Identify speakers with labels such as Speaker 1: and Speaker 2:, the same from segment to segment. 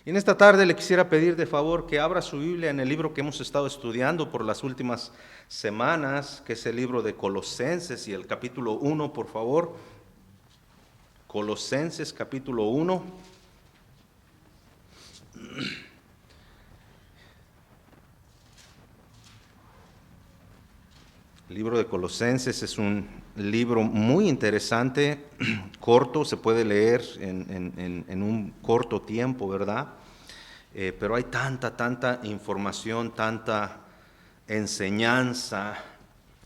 Speaker 1: Y en esta tarde le quisiera pedir de favor que abra su Biblia en el libro que hemos estado estudiando por las últimas semanas, que es el libro de Colosenses, y el capítulo 1, por favor. Colosenses capítulo 1. El libro de Colosenses es un libro muy interesante, corto, se puede leer en un corto tiempo, ¿verdad? Pero hay tanta información, tanta enseñanza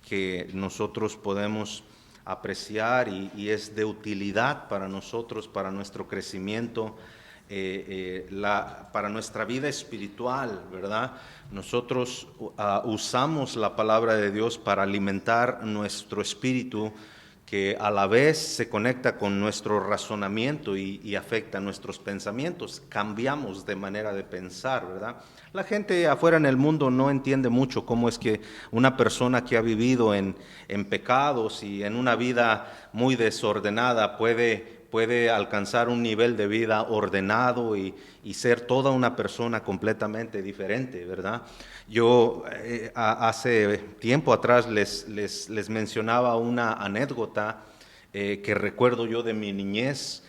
Speaker 1: que nosotros podemos apreciar y es de utilidad para nosotros, para nuestro crecimiento, para nuestra vida espiritual, ¿verdad? Nosotros usamos la palabra de Dios para alimentar nuestro espíritu, que a la vez se conecta con nuestro razonamiento y afecta nuestros pensamientos. Cambiamos de manera de pensar, ¿verdad? La gente afuera en el mundo no entiende mucho cómo es que una persona que ha vivido en pecados y en una vida muy desordenada puede alcanzar un nivel de vida ordenado y ser toda una persona completamente diferente, ¿verdad? Yo hace tiempo atrás les mencionaba una anécdota que recuerdo yo de mi niñez.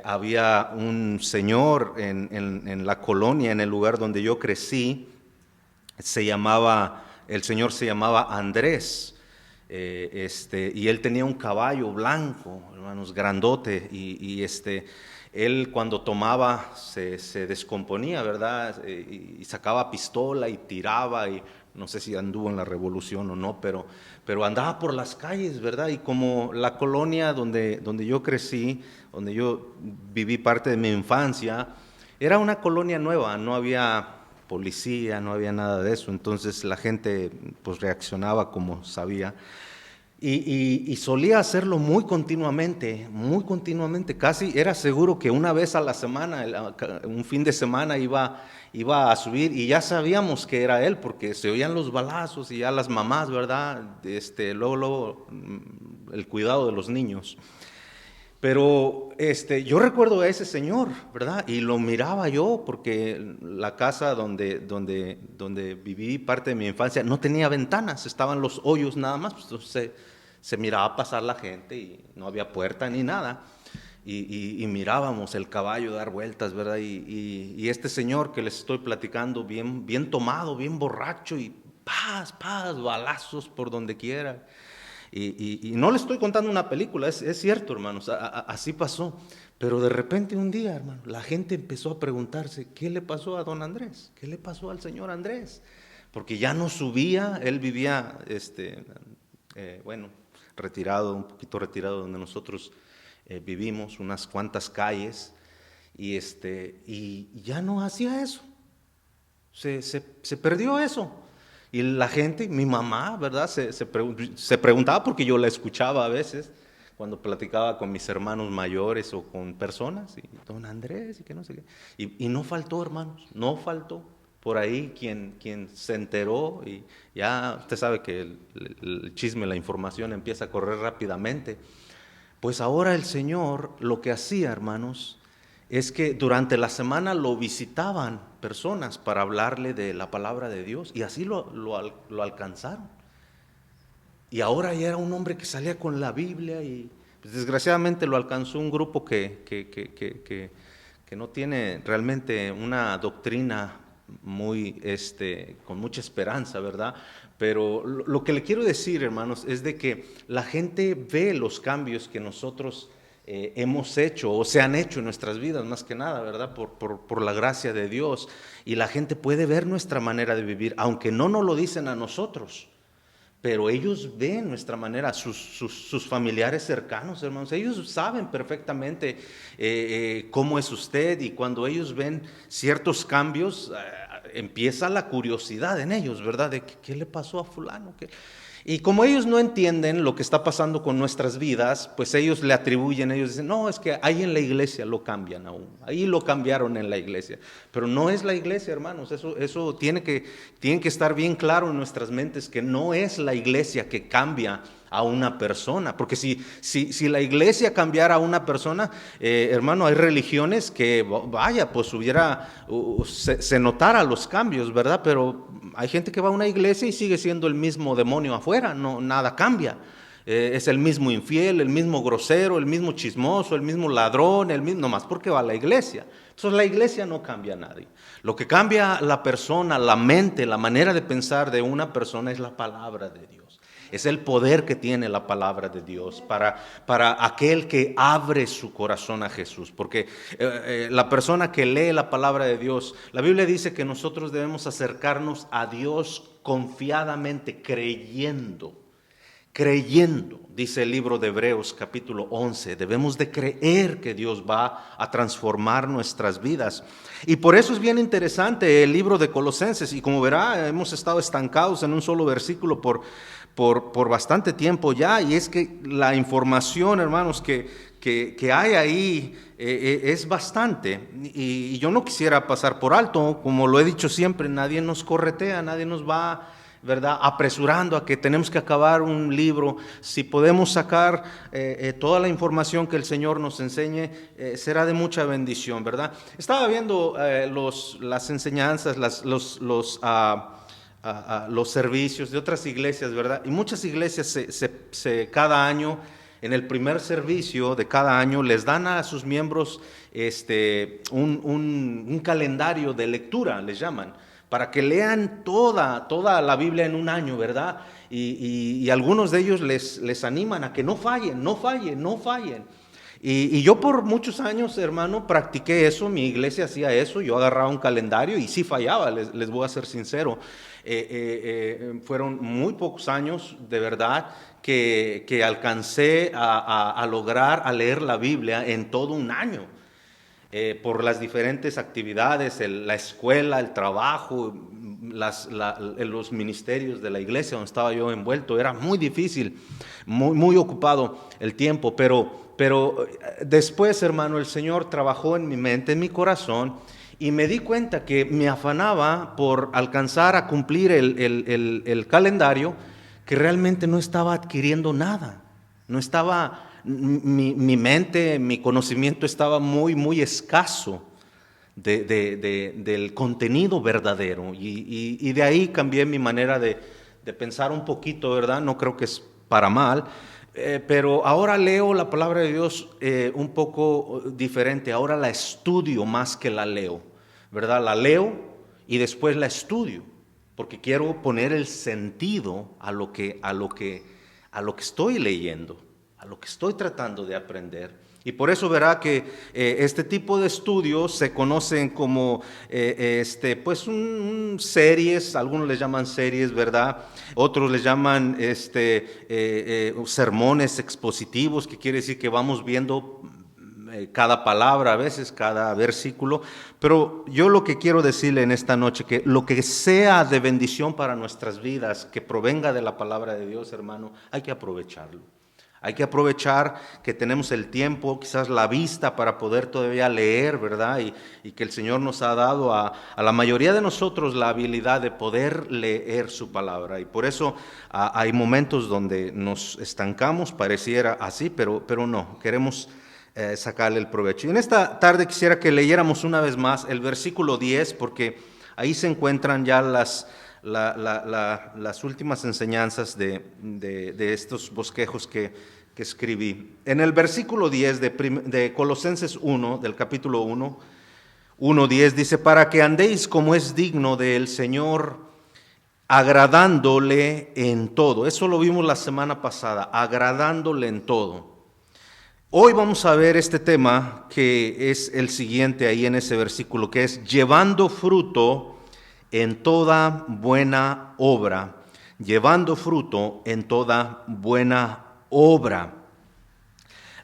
Speaker 1: Había un señor en la colonia, en el lugar donde yo crecí, el señor se llamaba Andrés. Y él tenía un caballo blanco, hermanos, grandote, él cuando tomaba se descomponía, ¿verdad? Y sacaba pistola y tiraba, y no sé si anduvo en la revolución o no, pero andaba por las calles, ¿verdad? Y como la colonia donde yo crecí, donde yo viví parte de mi infancia, era una colonia nueva, no había policía, no había nada de eso, entonces la gente pues reaccionaba como sabía. Y solía hacerlo muy continuamente, casi era seguro que una vez a la semana, un fin de semana iba a subir, y ya sabíamos que era él porque se oían los balazos y ya las mamás, ¿verdad? Luego el cuidado de los niños. Pero yo recuerdo a ese señor, ¿verdad? Y lo miraba yo porque la casa donde viví parte de mi infancia no tenía ventanas, estaban los hoyos nada más, pues, entonces se miraba pasar la gente y no había puerta ni nada. Y mirábamos el caballo dar vueltas, ¿verdad? Y este señor que les estoy platicando, bien tomado, bien borracho, y paz, balazos por donde quiera. Y no le estoy contando una película, es cierto, hermanos, así pasó. Pero de repente un día, hermano, la gente empezó a preguntarse, ¿qué le pasó a don Andrés? ¿Qué le pasó al señor Andrés? Porque ya no subía, él vivía, bueno, retirado, un poquito retirado donde nosotros vivimos, unas cuantas calles, y ya no hacía eso. Se perdió eso. Y la gente, mi mamá, ¿verdad? Se preguntaba, porque yo la escuchaba a veces cuando platicaba con mis hermanos mayores o con personas, y don Andrés, y que no sé qué. Y no faltó, hermanos, no faltó por ahí quien se enteró, y ya usted sabe que el chisme, la información empieza a correr rápidamente. Pues ahora el Señor lo que hacía, hermanos, es que durante la semana lo visitaban personas para hablarle de la palabra de Dios, y así lo alcanzaron. Y ahora ya era un hombre que salía con la Biblia, y pues, desgraciadamente lo alcanzó un grupo que no tiene realmente una doctrina muy, con mucha esperanza, ¿verdad? Pero lo que le quiero decir, hermanos, es de que la gente ve los cambios que nosotros hemos hecho o se han hecho en nuestras vidas, más que nada, ¿verdad? Por la gracia de Dios. Y la gente puede ver nuestra manera de vivir, aunque no nos lo dicen a nosotros. Pero ellos ven nuestra manera, sus familiares cercanos, hermanos, ellos saben perfectamente cómo es usted, y cuando ellos ven ciertos cambios, empieza la curiosidad en ellos, ¿verdad? De qué le pasó a fulano. Y como ellos no entienden lo que está pasando con nuestras vidas, pues ellos le atribuyen, ellos dicen, no, es que ahí en la iglesia lo cambian aún, ahí lo cambiaron en la iglesia, pero no es la iglesia, hermanos, eso tiene que estar bien claro en nuestras mentes, que no es la iglesia que cambia a una persona, porque si la iglesia cambiara a una persona, hermano, hay religiones que, vaya, pues se notara los cambios, ¿verdad? Pero hay gente que va a una iglesia y sigue siendo el mismo demonio afuera, no, nada cambia. Es el mismo infiel, el mismo grosero, el mismo chismoso, el mismo ladrón, el mismo, nomás porque va a la iglesia. Entonces la iglesia no cambia a nadie. Lo que cambia la persona, la mente, la manera de pensar de una persona es la palabra de Dios. Es el poder que tiene la palabra de Dios para aquel que abre su corazón a Jesús. Porque la persona que lee la palabra de Dios, la Biblia dice que nosotros debemos acercarnos a Dios confiadamente, creyendo, dice el libro de Hebreos capítulo 11, debemos de creer que Dios va a transformar nuestras vidas. Y por eso es bien interesante el libro de Colosenses, y como verá, hemos estado estancados en un solo versículo por bastante tiempo ya, y es que la información, hermanos, que hay ahí es bastante, y yo no quisiera pasar por alto, como lo he dicho siempre, nadie nos corretea, nadie nos va, ¿verdad?, apresurando a que tenemos que acabar un libro. Si podemos sacar toda la información que el Señor nos enseñe, será de mucha bendición, ¿verdad? Estaba viendo las enseñanzas, los servicios de otras iglesias, ¿verdad? Y muchas iglesias cada año, en el primer servicio de cada año, les dan a sus miembros un calendario de lectura, les llaman, para que lean toda la Biblia en un año, ¿verdad? Y algunos de ellos les animan a que no fallen. Y yo por muchos años, hermano, practiqué eso, mi iglesia hacía eso, yo agarraba un calendario y sí fallaba, les voy a ser sincero. Fueron muy pocos años, de verdad, que alcancé a lograr a leer la Biblia en todo un año. Por las diferentes actividades, la escuela, el trabajo, los ministerios de la iglesia donde estaba yo envuelto, era muy difícil, muy ocupado el tiempo, pero después, hermano, el Señor trabajó en mi mente, en mi corazón, y me di cuenta que me afanaba por alcanzar a cumplir el calendario, que realmente no estaba adquiriendo nada, no estaba... Mi mente, mi conocimiento estaba muy escaso del contenido verdadero, y de ahí cambié mi manera de pensar un poquito, ¿verdad? No creo que es para mal, pero ahora leo la palabra de Dios un poco diferente. Ahora la estudio más que la leo, ¿verdad? La leo y después la estudio, porque quiero poner el sentido a lo que estoy leyendo, a lo que estoy tratando de aprender. Y por eso verá que este tipo de estudios se conocen como series, algunos les llaman series, ¿verdad? Otros les llaman sermones expositivos, que quiere decir que vamos viendo cada palabra, a veces cada versículo. Pero yo lo que quiero decirle en esta noche, que lo que sea de bendición para nuestras vidas, que provenga de la palabra de Dios, hermano, hay que aprovecharlo. Hay que aprovechar que tenemos el tiempo, quizás la vista para poder todavía leer, ¿verdad? Y que el Señor nos ha dado a la mayoría de nosotros la habilidad de poder leer su palabra. Y por eso hay momentos donde nos estancamos, pareciera así, pero no, queremos sacarle el provecho. Y en esta tarde quisiera que leyéramos una vez más el versículo 10, porque ahí se encuentran ya las últimas enseñanzas de estos bosquejos que escribí. En el versículo 10 de Colosenses 1, del capítulo 1:10, dice: para que andéis como es digno del Señor, agradándole en todo. Eso lo vimos la semana pasada, agradándole en todo. Hoy vamos a ver este tema, que es el siguiente ahí en ese versículo, que es llevando fruto en toda buena obra, llevando fruto en toda buena obra.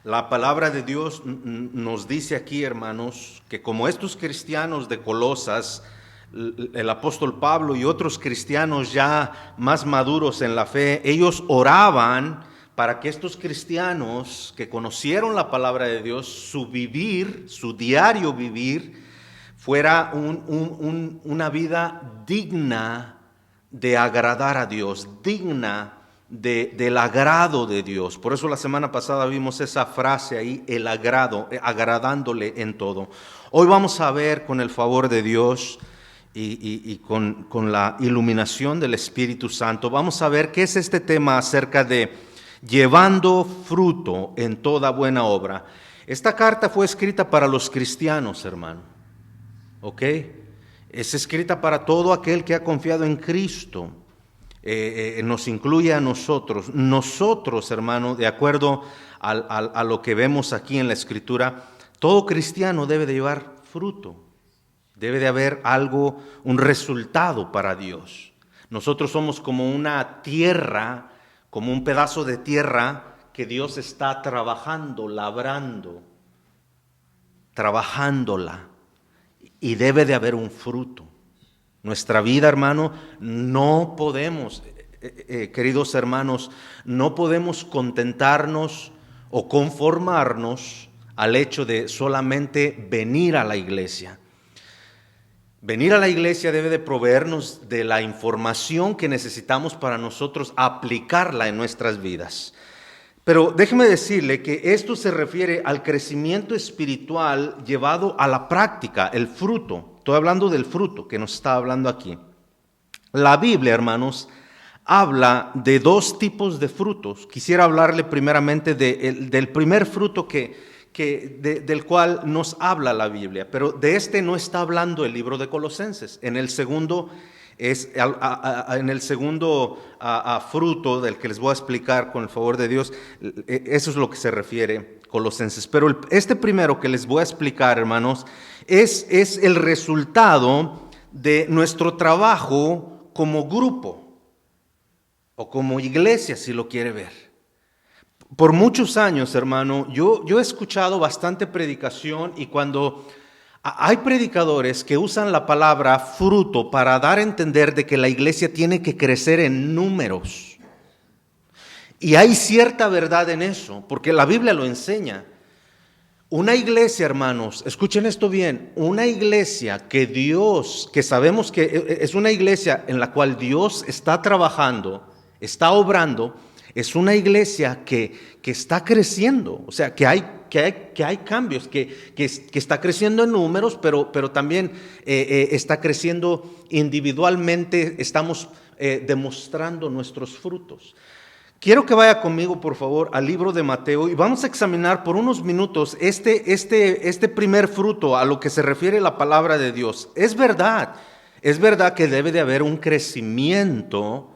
Speaker 1: La palabra de Dios nos dice aquí, hermanos, que como estos cristianos de Colosas, el apóstol Pablo y otros cristianos ya más maduros en la fe, ellos oraban para que estos cristianos que conocieron la palabra de Dios, su vivir, su diario vivir, fuera una vida digna de agradar a Dios, digna del agrado de Dios. Por eso la semana pasada vimos esa frase ahí, el agrado, agradándole en todo. Hoy vamos a ver con el favor de Dios y con la iluminación del Espíritu Santo, vamos a ver qué es este tema acerca de llevando fruto en toda buena obra. Esta carta fue escrita para los cristianos, hermano. ¿Ok? Es escrita para todo aquel que ha confiado en Cristo. Nos incluye a nosotros. Nosotros, hermano, de acuerdo a lo que vemos aquí en la Escritura, todo cristiano debe de llevar fruto. Debe de haber algo, un resultado para Dios. Nosotros somos como una tierra, como un pedazo de tierra que Dios está trabajando, labrando, trabajándola. Y debe de haber un fruto. Nuestra vida, hermano, no podemos, queridos hermanos, no podemos contentarnos o conformarnos al hecho de solamente venir a la iglesia. Venir a la iglesia debe de proveernos de la información que necesitamos para nosotros aplicarla en nuestras vidas. Pero déjeme decirle que esto se refiere al crecimiento espiritual llevado a la práctica, el fruto. Estoy hablando del fruto que nos está hablando aquí. La Biblia, hermanos, habla de dos tipos de frutos. Quisiera hablarle primeramente del primer fruto del cual nos habla la Biblia, pero de este no está hablando el libro de Colosenses. En el segundo fruto del que les voy a explicar con el favor de Dios, eso es lo que se refiere Colosenses. Pero este primero que les voy a explicar, hermanos, es el resultado de nuestro trabajo como grupo o como iglesia, si lo quiere ver. Por muchos años, hermano, yo he escuchado bastante predicación y cuando hay predicadores que usan la palabra fruto para dar a entender de que la iglesia tiene que crecer en números. Y hay cierta verdad en eso, porque la Biblia lo enseña. Una iglesia, hermanos, escuchen esto bien, una iglesia que sabemos que es una iglesia en la cual Dios está trabajando, está obrando, es una iglesia que está creciendo, o sea, que hay cambios, que está creciendo en números, pero también está creciendo individualmente, estamos demostrando nuestros frutos. Quiero que vaya conmigo, por favor, al libro de Mateo y vamos a examinar por unos minutos este primer fruto a lo que se refiere la palabra de Dios. Es verdad que debe de haber un crecimiento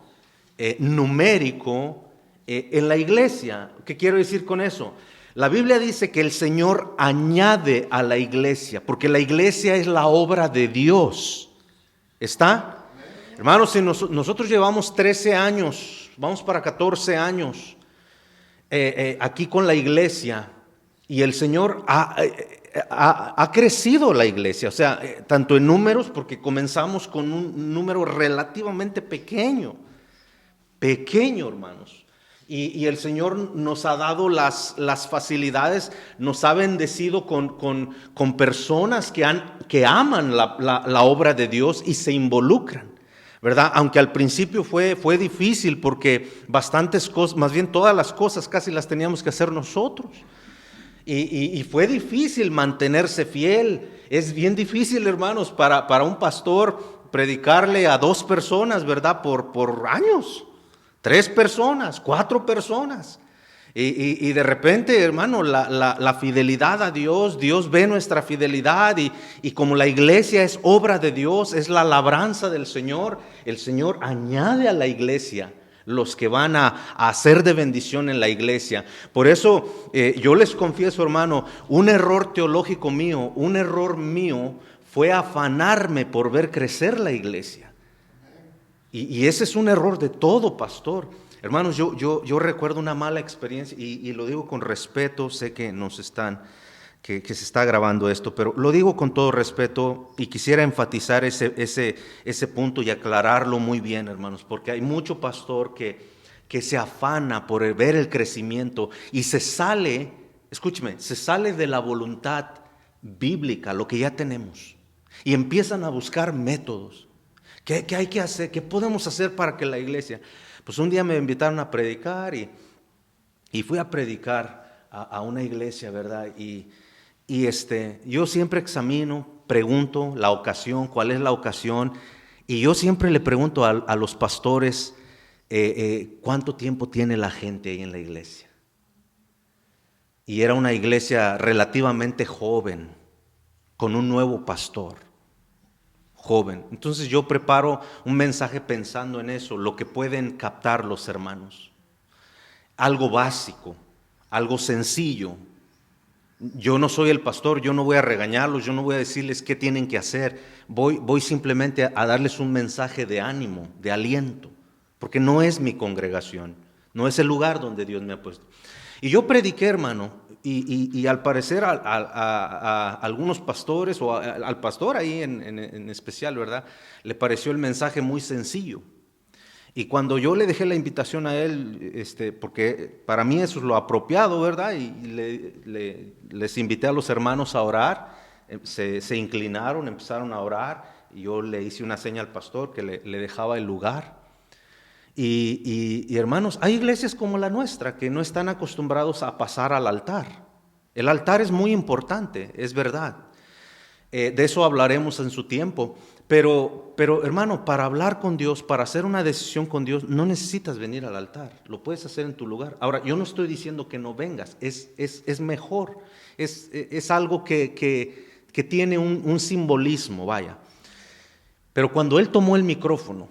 Speaker 1: numérico en la iglesia. ¿Qué quiero decir con eso? La Biblia dice que el Señor añade a la iglesia, porque la iglesia es la obra de Dios. ¿Está? Hermanos, si nosotros llevamos 13 años, vamos para 14 años aquí con la iglesia, y el Señor ha crecido la iglesia, o sea, tanto en números, porque comenzamos con un número relativamente pequeño, hermanos. Y el Señor nos ha dado las facilidades, nos ha bendecido con personas que aman la obra de Dios y se involucran, ¿verdad? Aunque al principio fue difícil porque bastantes cosas, más bien todas las cosas casi las teníamos que hacer nosotros. Y fue difícil mantenerse fiel. Es bien difícil, hermanos, para un pastor predicarle a 2 personas, ¿verdad? Por años. 3 personas, 4 personas. Y de repente, hermano, la fidelidad a Dios, Dios ve nuestra fidelidad y como la iglesia es obra de Dios, es la labranza del Señor, el Señor añade a la iglesia los que van a hacer de bendición en la iglesia. Por eso yo les confieso, hermano, un error teológico mío, un error mío fue afanarme por ver crecer la iglesia. Y ese es un error de todo pastor. Hermanos, yo recuerdo una mala experiencia y lo digo con respeto, sé que nos están que se está grabando esto, pero lo digo con todo respeto y quisiera enfatizar ese punto y aclararlo muy bien, hermanos, porque hay mucho pastor que se afana por ver el crecimiento y se sale, escúcheme, se sale de la voluntad bíblica, lo que ya tenemos, y empiezan a buscar métodos. ¿Qué hay que hacer? ¿Qué podemos hacer para que la iglesia? Pues un día me invitaron a predicar y fui a predicar a una iglesia, ¿verdad? Yo siempre examino, pregunto la ocasión, cuál es la ocasión, y yo siempre le pregunto a los pastores cuánto tiempo tiene la gente ahí en la iglesia. Y era una iglesia relativamente joven, con un nuevo pastor, joven. Entonces yo preparo un mensaje pensando en eso, lo que pueden captar los hermanos. Algo básico, algo sencillo. Yo no soy el pastor, yo no voy a regañarlos, yo no voy a decirles qué tienen que hacer. Voy simplemente a darles un mensaje de ánimo, de aliento, porque no es mi congregación, no es el lugar donde Dios me ha puesto. Y yo prediqué, hermano, y al parecer a algunos pastores, o al pastor ahí en especial, ¿verdad?, le pareció el mensaje muy sencillo. Y cuando yo le dejé la invitación a él, porque para mí eso es lo apropiado, ¿verdad? Y les invité a los hermanos a orar, se inclinaron, empezaron a orar, y yo le hice una seña al pastor que le dejaba el lugar. Y hermanos, hay iglesias como la nuestra que no están acostumbrados a pasar al altar. El altar es muy importante, es verdad. De eso hablaremos en su tiempo. Pero hermano, para hablar con Dios, para hacer una decisión con Dios, no necesitas venir al altar, lo puedes hacer en tu lugar. Ahora, yo no estoy diciendo que no vengas, es mejor, es algo que tiene un simbolismo, vaya. Pero cuando él tomó el micrófono,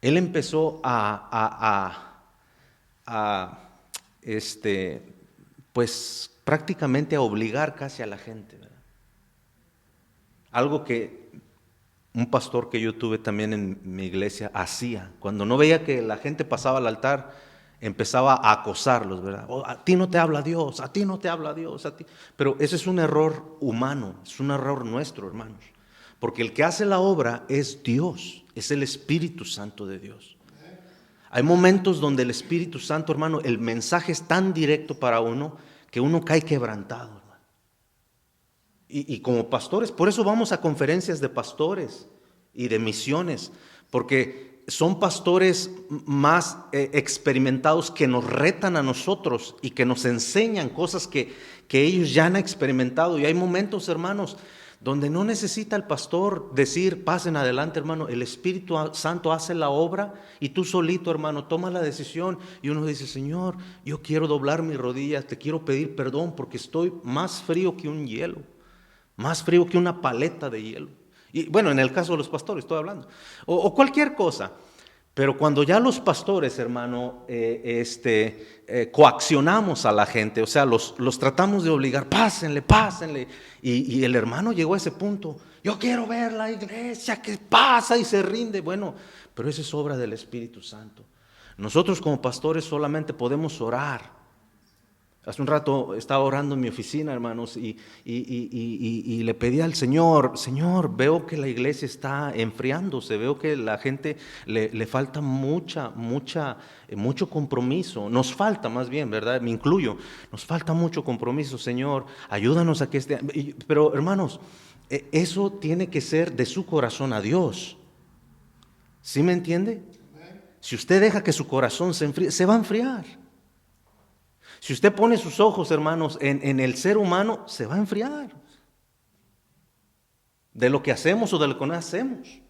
Speaker 1: él empezó pues prácticamente a obligar casi a la gente, ¿verdad? Algo que un pastor que yo tuve también en mi iglesia hacía. Cuando no veía que la gente pasaba al altar, empezaba a acosarlos, ¿verdad? Oh, a ti no te habla Dios, a ti no te habla Dios, a ti. Pero ese es un error humano, es un error nuestro, hermanos. Porque el que hace la obra es Dios, es el Espíritu Santo de Dios. Hay momentos donde el Espíritu Santo, hermano, el mensaje es tan directo para uno que uno cae quebrantado, hermano. Y como pastores, por eso vamos a conferencias de pastores y de misiones, porque son pastores más experimentados que nos retan a nosotros y que nos enseñan cosas que ellos ya han experimentado. Y hay momentos, hermanos, donde no necesita el pastor decir, pasen adelante, hermano, el Espíritu Santo hace la obra y tú solito, hermano, toma la decisión y uno dice, Señor, yo quiero doblar mis rodillas, te quiero pedir perdón porque estoy más frío que un hielo, más frío que una paleta de hielo. Y bueno, en el caso de los pastores estoy hablando, o cualquier cosa. Pero cuando ya los pastores, hermano, coaccionamos a la gente, o sea, los tratamos de obligar, pásenle, y el hermano llegó a ese punto, yo quiero ver la iglesia que pasa y se rinde. Bueno, pero eso es obra del Espíritu Santo. Nosotros como pastores solamente podemos orar. Hace un rato estaba orando en mi oficina, hermanos, y le pedí al Señor, veo que la iglesia está enfriándose, veo que la gente le falta mucho compromiso, nos falta más bien, ¿verdad? Me incluyo, nos falta mucho compromiso, Señor, ayúdanos a que pero hermanos, eso tiene que ser de su corazón a Dios, ¿sí me entiende? Si usted deja que su corazón se enfríe, se va a enfriar. Si usted pone sus ojos, hermanos, en el ser humano, se va a enfriar de lo que hacemos o de lo que no hacemos.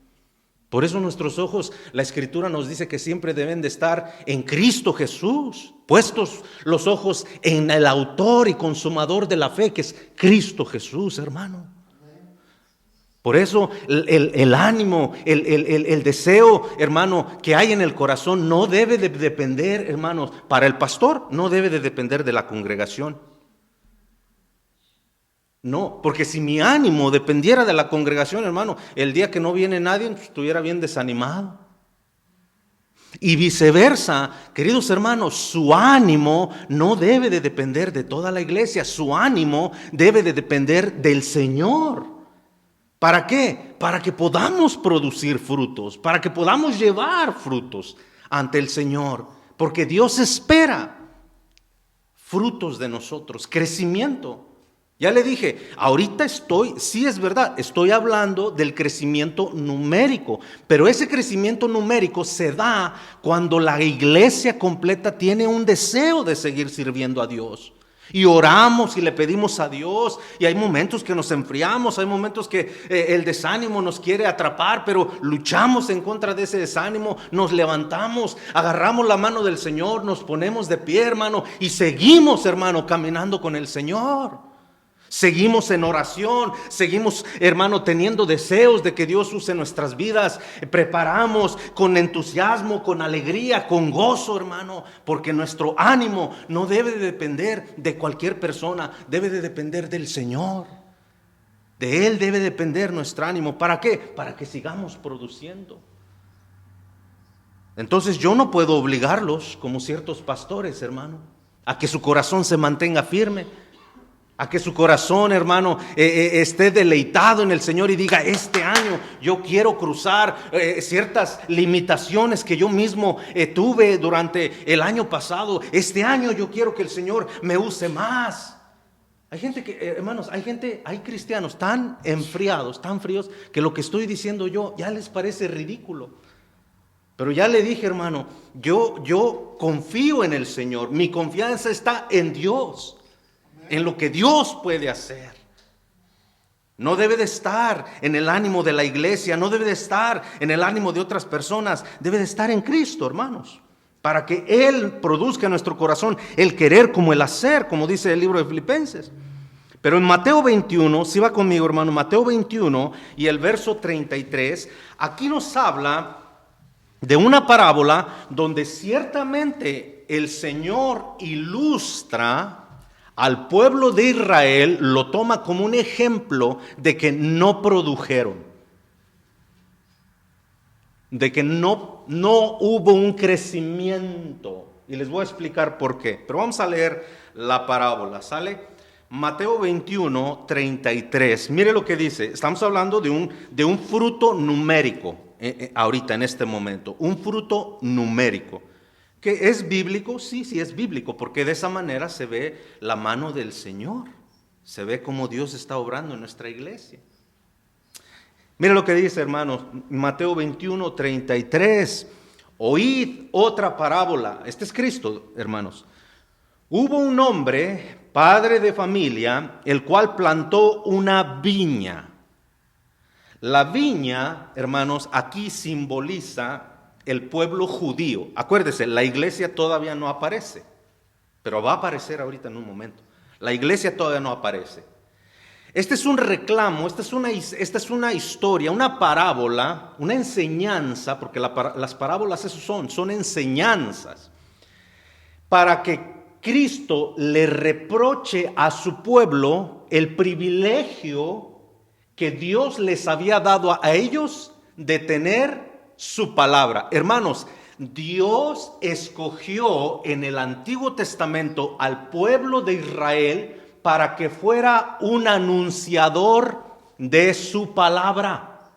Speaker 1: Por eso nuestros ojos, la Escritura nos dice que siempre deben de estar en Cristo Jesús, puestos los ojos en el autor y consumador de la fe, que es Cristo Jesús, hermano. Por eso el ánimo, el deseo, hermano, que hay en el corazón no debe de depender, hermanos, para el pastor no debe de depender de la congregación. No, porque si mi ánimo dependiera de la congregación, hermano, el día que no viene nadie estuviera bien desanimado. Y viceversa, queridos hermanos, su ánimo no debe de depender de toda la iglesia, su ánimo debe de depender del Señor. ¿Para qué? Para que podamos producir frutos, para que podamos llevar frutos ante el Señor, porque Dios espera frutos de nosotros, crecimiento. Ya le dije, ahorita sí es verdad, estoy hablando del crecimiento numérico, pero ese crecimiento numérico se da cuando la iglesia completa tiene un deseo de seguir sirviendo a Dios. Y oramos y le pedimos a Dios, y hay momentos que nos enfriamos, hay momentos que el desánimo nos quiere atrapar, pero luchamos en contra de ese desánimo, nos levantamos, agarramos la mano del Señor, nos ponemos de pie, hermano, y seguimos, hermano, caminando con el Señor. Seguimos en oración, seguimos, hermano, teniendo deseos de que Dios use nuestras vidas. Preparamos con entusiasmo, con alegría, con gozo, hermano, porque nuestro ánimo no debe de depender de cualquier persona, debe de depender del Señor. De Él debe depender nuestro ánimo. ¿Para qué? Para que sigamos produciendo. Entonces yo no puedo obligarlos, como ciertos pastores, hermano, a que su corazón se mantenga firme, a que su corazón, hermano, esté deleitado en el Señor y diga, este año yo quiero cruzar ciertas limitaciones que yo mismo tuve durante el año pasado. Este año yo quiero que el Señor me use más. Hay gente que, hermanos, hay cristianos tan enfriados, tan fríos, que lo que estoy diciendo yo ya les parece ridículo. Pero ya le dije, hermano, yo confío en el Señor, mi confianza está en Dios, en lo que Dios puede hacer. No debe de estar en el ánimo de la iglesia, no debe de estar en el ánimo de otras personas, debe de estar en Cristo, hermanos, para que Él produzca en nuestro corazón el querer como el hacer, como dice el libro de Filipenses. Pero en Mateo 21, si va conmigo, hermano, Mateo 21 y el verso 33, aquí nos habla de una parábola donde ciertamente el Señor ilustra al pueblo de Israel, lo toma como un ejemplo de que no produjeron, de que no hubo un crecimiento. Y les voy a explicar por qué. Pero vamos a leer la parábola, ¿sale? Mateo 21, 33. Mire lo que dice. Estamos hablando de un fruto numérico, ahorita en este momento. Un fruto numérico. ¿Que es bíblico? Sí, sí es bíblico, porque de esa manera se ve la mano del Señor. Se ve cómo Dios está obrando en nuestra iglesia. Mire lo que dice, hermanos, Mateo 21, 33. Oíd otra parábola. Este es Cristo, hermanos. Hubo un hombre, padre de familia, el cual plantó una viña. La viña, hermanos, aquí simboliza el pueblo judío. Acuérdese, la iglesia todavía no aparece, pero va a aparecer ahorita en un momento. La iglesia todavía no aparece. Este es un reclamo, esta es una historia, una parábola, una enseñanza, porque las parábolas eso son enseñanzas, para que Cristo le reproche a su pueblo el privilegio que Dios les había dado a ellos de tener su palabra. Hermanos, Dios escogió en el Antiguo Testamento al pueblo de Israel para que fuera un anunciador de su palabra.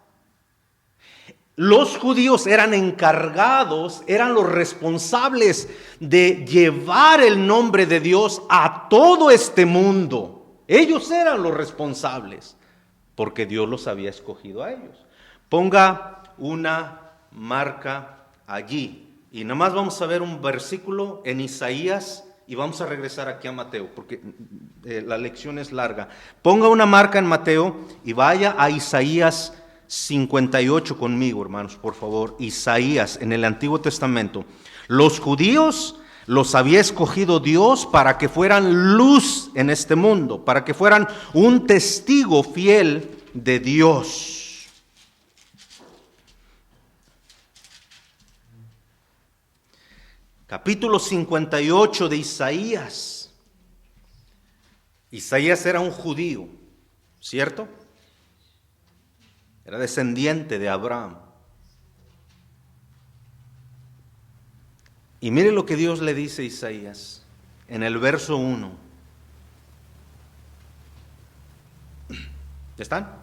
Speaker 1: Los judíos eran encargados, eran los responsables de llevar el nombre de Dios a todo este mundo. Ellos eran los responsables, porque Dios los había escogido a ellos. Ponga una marca allí. Y nada más vamos a ver un versículo en Isaías y vamos a regresar aquí a Mateo, porque la lección es larga. Ponga una marca en Mateo y vaya a Isaías 58 conmigo, hermanos, por favor. Isaías, en el Antiguo Testamento. Los judíos los había escogido Dios para que fueran luz en este mundo, para que fueran un testigo fiel de Dios. Capítulo 58 de Isaías. Isaías era un judío, ¿cierto? Era descendiente de Abraham. Y mire lo que Dios le dice a Isaías en el verso 1. ¿Están?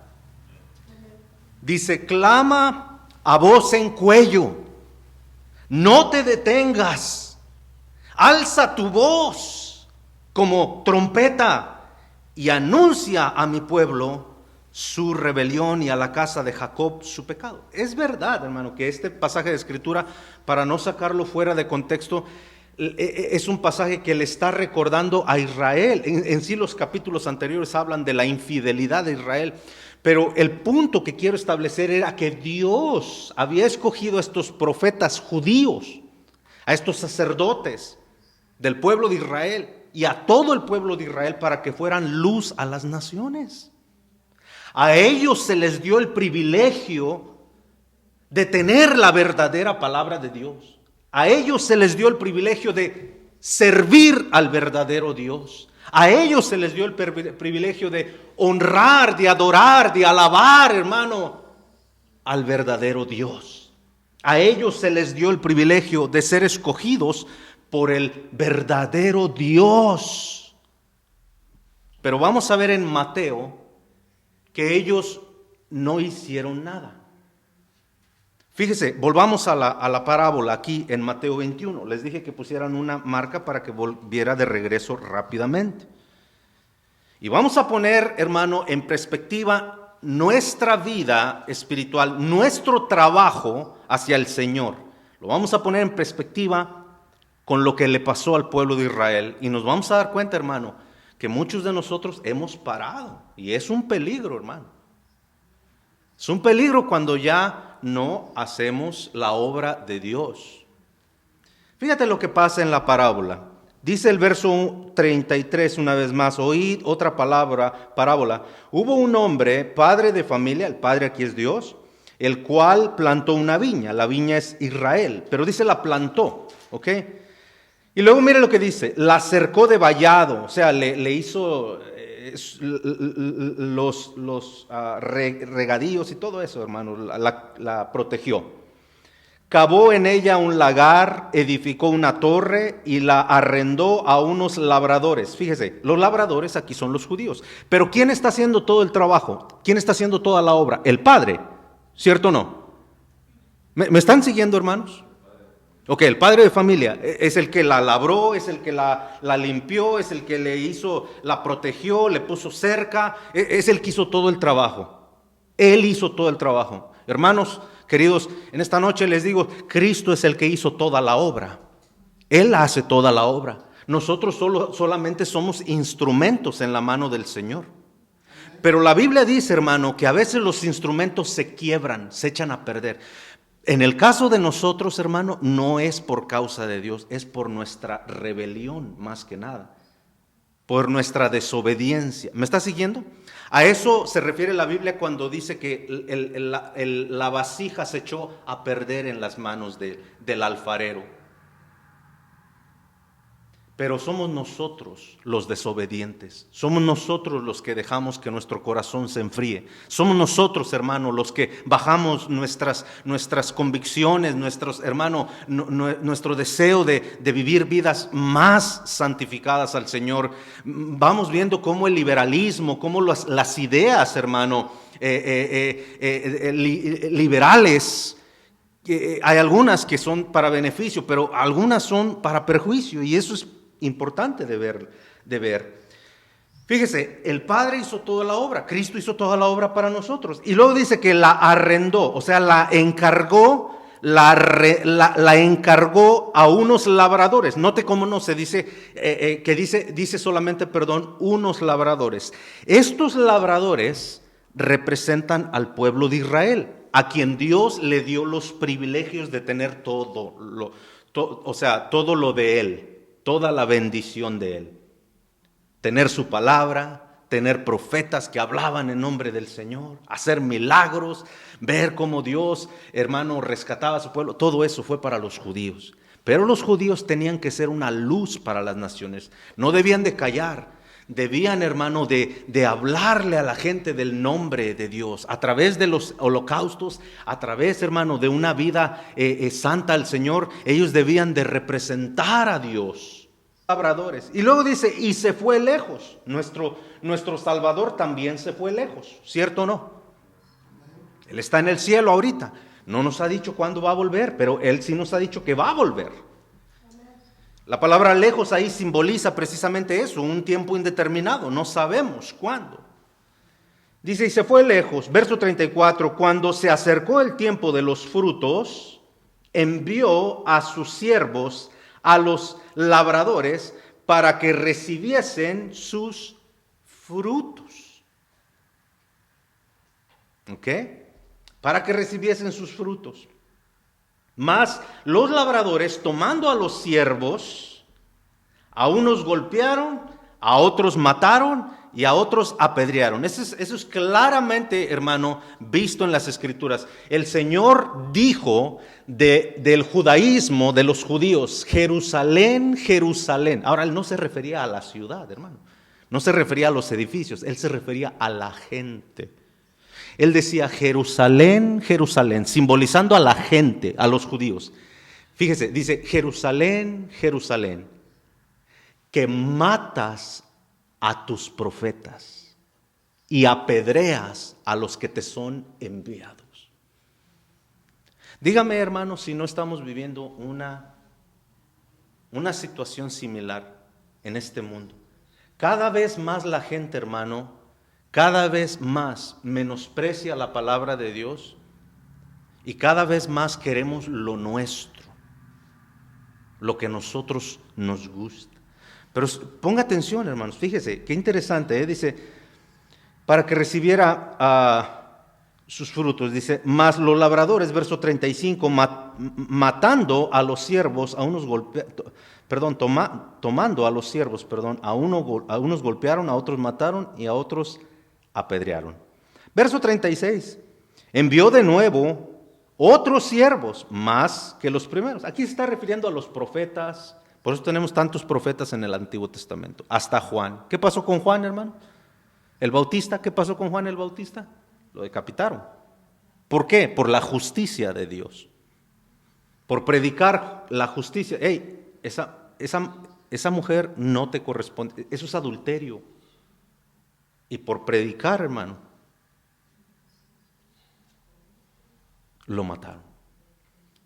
Speaker 1: Dice, clama a voz en cuello, no te detengas, alza tu voz como trompeta y anuncia a mi pueblo su rebelión y a la casa de Jacob su pecado. Es verdad, hermano, que este pasaje de Escritura, para no sacarlo fuera de contexto, es un pasaje que le está recordando a Israel. En sí los capítulos anteriores hablan de la infidelidad de Israel, pero el punto que quiero establecer era que Dios había escogido a estos profetas judíos, a estos sacerdotes del pueblo de Israel y a todo el pueblo de Israel para que fueran luz a las naciones. A ellos se les dio el privilegio de tener la verdadera palabra de Dios. A ellos se les dio el privilegio de servir al verdadero Dios. A ellos se les dio el privilegio de honrar, de adorar, de alabar, hermano, al verdadero Dios. A ellos se les dio el privilegio de ser escogidos por el verdadero Dios. Pero vamos a ver en Mateo que ellos no hicieron nada. Fíjese, volvamos a la parábola aquí en Mateo 21. Les dije que pusieran una marca para que volviera de regreso rápidamente. Y vamos a poner, hermano, en perspectiva nuestra vida espiritual, nuestro trabajo hacia el Señor. Lo vamos a poner en perspectiva con lo que le pasó al pueblo de Israel. Y nos vamos a dar cuenta, hermano, que muchos de nosotros hemos parado. Y es un peligro, hermano. Es un peligro cuando ya no hacemos la obra de Dios. Fíjate lo que pasa en la parábola. Dice el verso 33 una vez más, oíd otra parábola. Hubo un hombre, padre de familia, el padre aquí es Dios, el cual plantó una viña. La viña es Israel, pero dice la plantó, ¿ok? Y luego mire lo que dice, la cercó de vallado, o sea, le hizo los regadíos y todo eso, hermano, la protegió. Cavó en ella un lagar, edificó una torre y la arrendó a unos labradores. Fíjese, los labradores aquí son los judíos. Pero ¿quién está haciendo todo el trabajo? ¿Quién está haciendo toda la obra? El padre, ¿cierto o no? ¿Me están siguiendo, hermanos? Ok, el padre de familia es el que la labró, es el que la limpió, es el que le hizo, la protegió, le puso cerca, es el que hizo todo el trabajo. Él hizo todo el trabajo. Hermanos queridos, en esta noche les digo, Cristo es el que hizo toda la obra. Él hace toda la obra. Nosotros solamente somos instrumentos en la mano del Señor. Pero la Biblia dice, hermano, que a veces los instrumentos se quiebran, se echan a perder. En el caso de nosotros, hermano, no es por causa de Dios, es por nuestra rebelión más que nada, por nuestra desobediencia. ¿Me está siguiendo? A eso se refiere la Biblia cuando dice que la vasija se echó a perder en las manos del alfarero. Pero somos nosotros los desobedientes, somos nosotros los que dejamos que nuestro corazón se enfríe, somos nosotros, hermano, los que bajamos nuestras convicciones, nuestro deseo de vivir vidas más santificadas al Señor. Vamos viendo cómo el liberalismo, cómo las ideas, hermano, liberales, hay algunas que son para beneficio, pero algunas son para perjuicio, y eso es importante de ver. Fíjese, el Padre hizo toda la obra, Cristo hizo toda la obra para nosotros. Y luego dice que la arrendó, o sea, la encargó, la encargó a unos labradores. Note cómo no se dice, dice solamente, unos labradores. Estos labradores representan al pueblo de Israel, a quien Dios le dio los privilegios de tener todo lo de Él. Toda la bendición de Él. Tener su palabra, tener profetas que hablaban en nombre del Señor, hacer milagros, ver cómo Dios, hermano, rescataba a su pueblo. Todo eso fue para los judíos. Pero los judíos tenían que ser una luz para las naciones. No debían de callar. debían, hermano, de hablarle a la gente del nombre de Dios, a través de los holocaustos, a través, hermano, de una vida santa al Señor. Ellos debían de representar a Dios. Labradores. Y luego dice, y se fue lejos. Nuestro Salvador también se fue lejos, ¿cierto o no? Él está en el cielo ahorita. No nos ha dicho cuándo va a volver, pero Él sí nos ha dicho que va a volver. La palabra lejos ahí simboliza precisamente eso, un tiempo indeterminado, no sabemos cuándo. Dice, y se fue lejos, verso 34, cuando se acercó el tiempo de los frutos, envió a sus siervos, a los labradores, para que recibiesen sus frutos. ¿Ok? Para que recibiesen sus frutos. Mas los labradores, tomando a los siervos, a unos golpearon, a otros mataron y a otros apedrearon. Eso es claramente, hermano, visto en las Escrituras. El Señor dijo del judaísmo, de los judíos, Jerusalén, Jerusalén. Ahora, Él no se refería a la ciudad, hermano. No se refería a los edificios, Él se refería a la gente. Él decía Jerusalén, Jerusalén, simbolizando a la gente, a los judíos. Fíjese, dice Jerusalén, Jerusalén, que matas a tus profetas y apedreas a los que te son enviados. Dígame, hermano, si no estamos viviendo una situación similar en este mundo. Cada vez más la gente, hermano, cada vez más menosprecia la palabra de Dios y cada vez más queremos lo nuestro, lo que a nosotros nos gusta. Pero ponga atención, hermanos, fíjese, qué interesante, dice, para que recibiera sus frutos, dice, mas los labradores, verso 35, matando a los siervos, a unos tomando a los siervos, a unos golpearon, a otros mataron y a otros apedrearon. Verso 36, envió de nuevo otros siervos, más que los primeros. Aquí se está refiriendo a los profetas, por eso tenemos tantos profetas en el Antiguo Testamento, hasta Juan. ¿Qué pasó con Juan, hermano? El Bautista, ¿qué pasó con Juan el Bautista? Lo decapitaron. ¿Por qué? Por la justicia de Dios. Por predicar la justicia. Hey, esa mujer no te corresponde, eso es adulterio. Y por predicar, hermano, lo mataron.